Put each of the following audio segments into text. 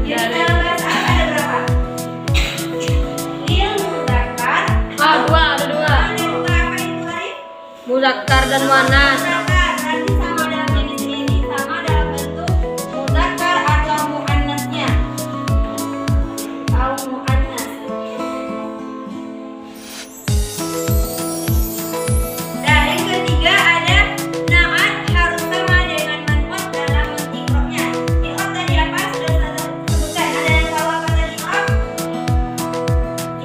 Jadi dalam bahasa Arab ada berapa? Il muzakkar. Ada dua. Ada dua apa itu tadi? Muzakkar dan muannas. Muzakkar. Berarti sama dalam jenis ini sama dalam bentuk muzakkar atau muannasnya. Atau muannas. Dan yang ketiga ada na'at harus sama dengan man'ut dalam mengikroknya. Ikrok tadi apa? Sudah saya sebutkan. Ada yang tahu apa tadi ikrok?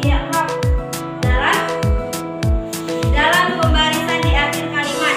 Ikrok dalam pembarisan di akhir kalimat.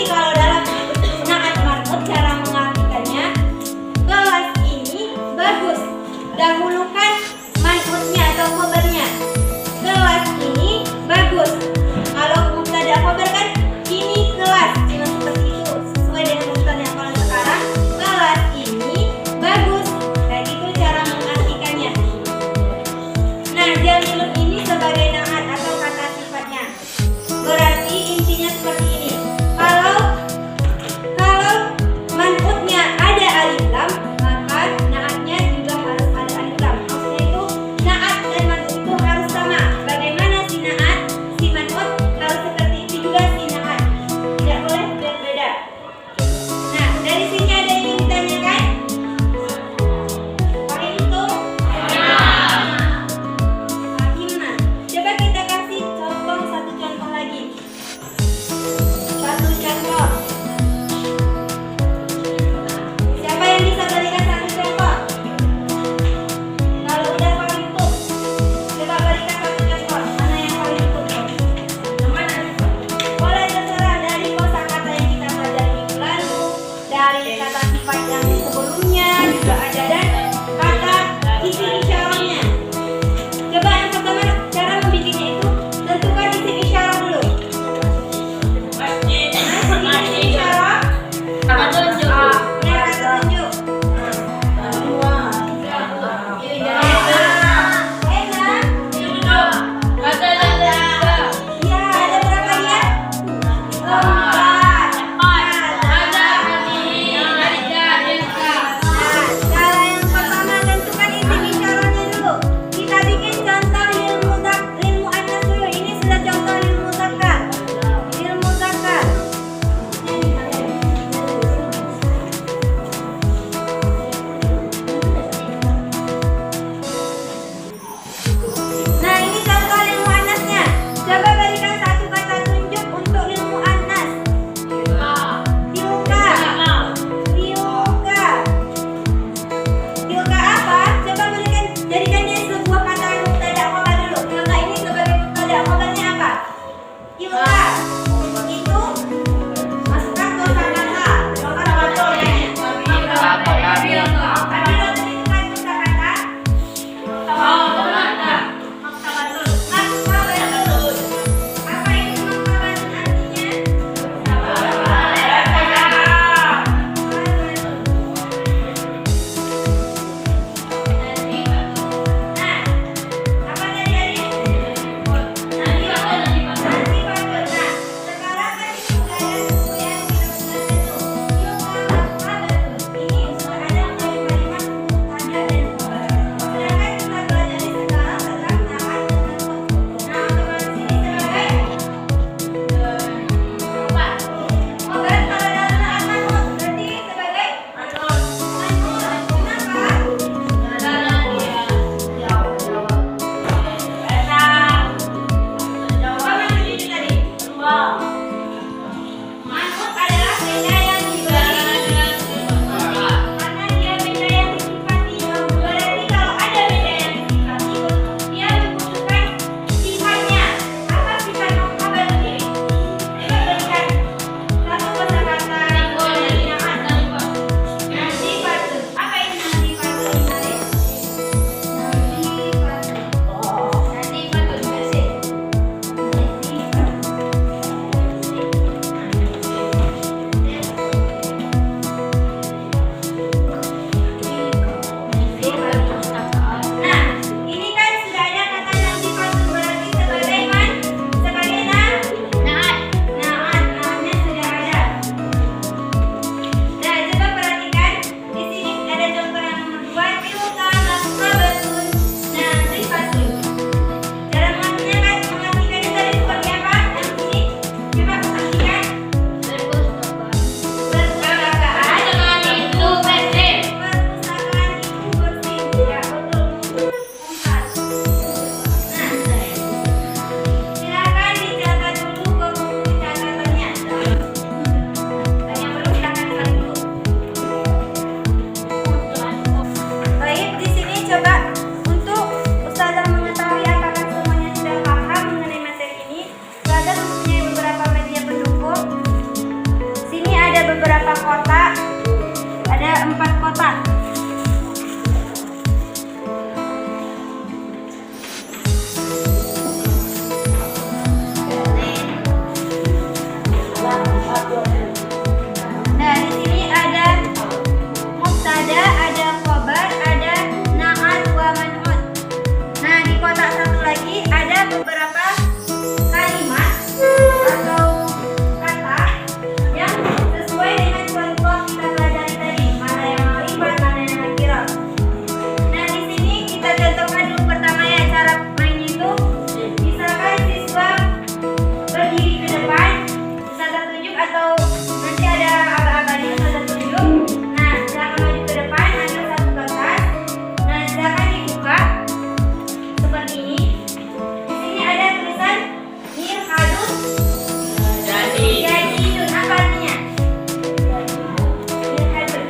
kalau dalam naat mar'ut cara mengartikannya, kelas ini bagus. Dahulukan man'utnya atau khobarnya. Kelas ini bagus. Kalau mubtada khobar kan ini kelas, cuma seperti itu sesuai dengan mubtada. Kalau sekarang kelas ini bagus. Kayak gitu cara mengartikannya. Nah, jamilun ini sebagai naat atau kata sifatnya. Berarti intinya seperti ini. Kalau beberapa kotak. Ada 4 kotak. Nah, di sini ada mubtada, ada khobar, ada na'at wa man'ut. Nah, di kotak satu lagi ada beberapa kalimat atau kata yang sesuai dengan contoh kita pelajari tadi, mana yang ma'rifat, mana yang nakirah. Nah, di sini kita contohkan dulu pertama ya cara mainnya itu. Misalkan siswa berdiri ke depan, Ustazah tunjuk atau nanti ada aba-abanya Ustazah tunjuk. Nah, silakan maju ke depan, ambil satu kertas. Nah, silakan dibuka seperti ini. Di sini ada tulisan mirhadun jadidun. Apa artinya? Mirhadun.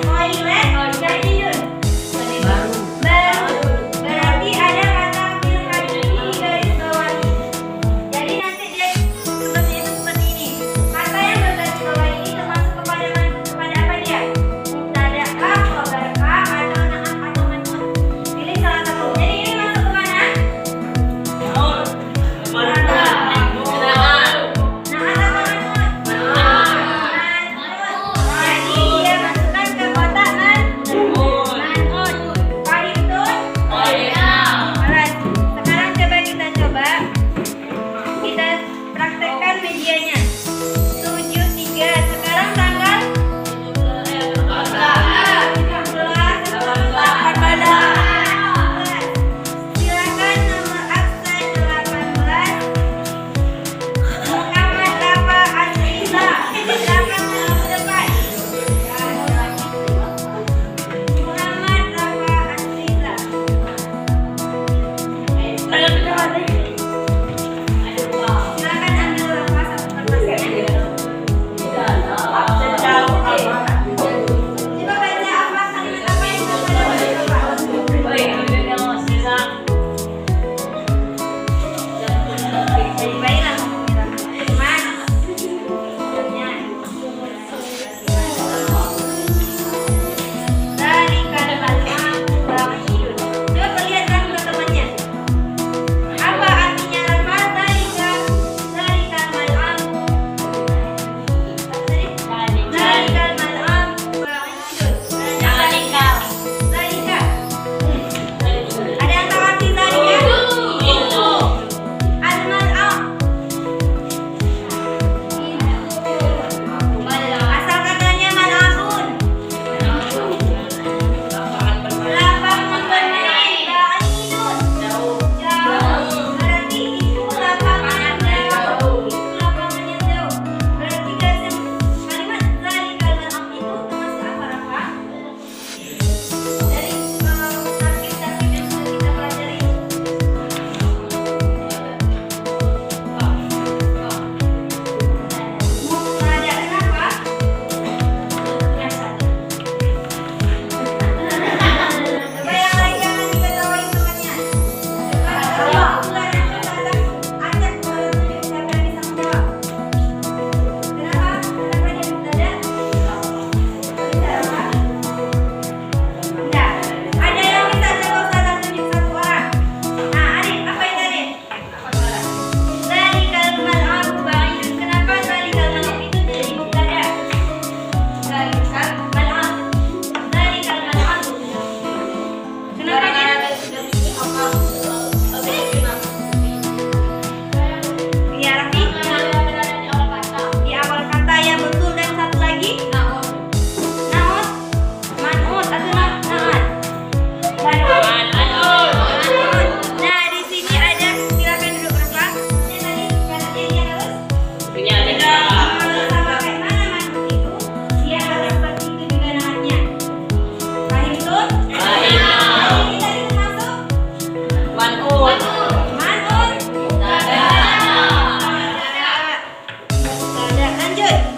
Toilet jadidun. Baru. Berarti ada kata mirhadun ini di garis bawahi. Jadi nanti dia seperti ini. Kata yang bergaris bawah ini termasuk kepada apa dia? Mubtada kah, khobar kah, atau na'at atau man'ut? Pilih salah satu. Jadi ini masuk ke mana? Na'at atau man'ut? Jadi dia masukkan ke kotak man'ut. Fahimtum? Alright. Sekarang coba kita praktekkan medianya. 7-3. Sekarang tanggal 18. Silakan nomor absen 18. Muhammad Rafa Asrila. Silakan maju ke depan. Muhammad Rafa Asrila. Silakan ambil Rafa satu kertasnya. Coba baca apa kalimat apa yang sudah coba. Jadi baiklah Firman. Dari kalimat ba'idun. Coba perlihatkan ke temannya. Apa artinya lafaz zalika? Zalika mal'am. Zalika mal'am ba'idun. Zalika. Ada yang tahu arti zalika? Al-mal'am. Asal katanya mal'amun. Lapangan bermain ba'idun. Jauh. Berarti itu lapangan yang jauh. Itu lapangan yang jauh. Berarti kalimat zalikal mal'am itu termasuk apa, Rafa? Dari tarkib-tarkib yang sudah kita pelajari. Mubtada kenapa? Biasa. Coba yang lain jangan diketawain temannya. Coba kalau bulan yang Ustazah ajak kalau tunjuk siapa yang bisa menjawab. Kenapa? Kenapa dia mubtada? Kenapa? Enggak. Ada yang bisa coba Ustazah tunjuk satu orang. Nah, Arif, apa itu Arif? Zalikal mal'am ba'idun. Kenapa zalikal mal'am itu jadi mubtada? Zalikal mal'am. Zalikal mal'am. Kenapa dia? Iya, Rafi. Di awal kata yang betul dan satu lagi na'ut, man'ut atau na'at. Man'ut. Nah, di sini ada, silakan duduk Rafa. Ini tadi kata dia harus sama kayak mana man'ut itu, dia harus seperti itu juga na'atnya. Paham itu? Ini tadi termasuk man'ut. Mubtada. Lanjut.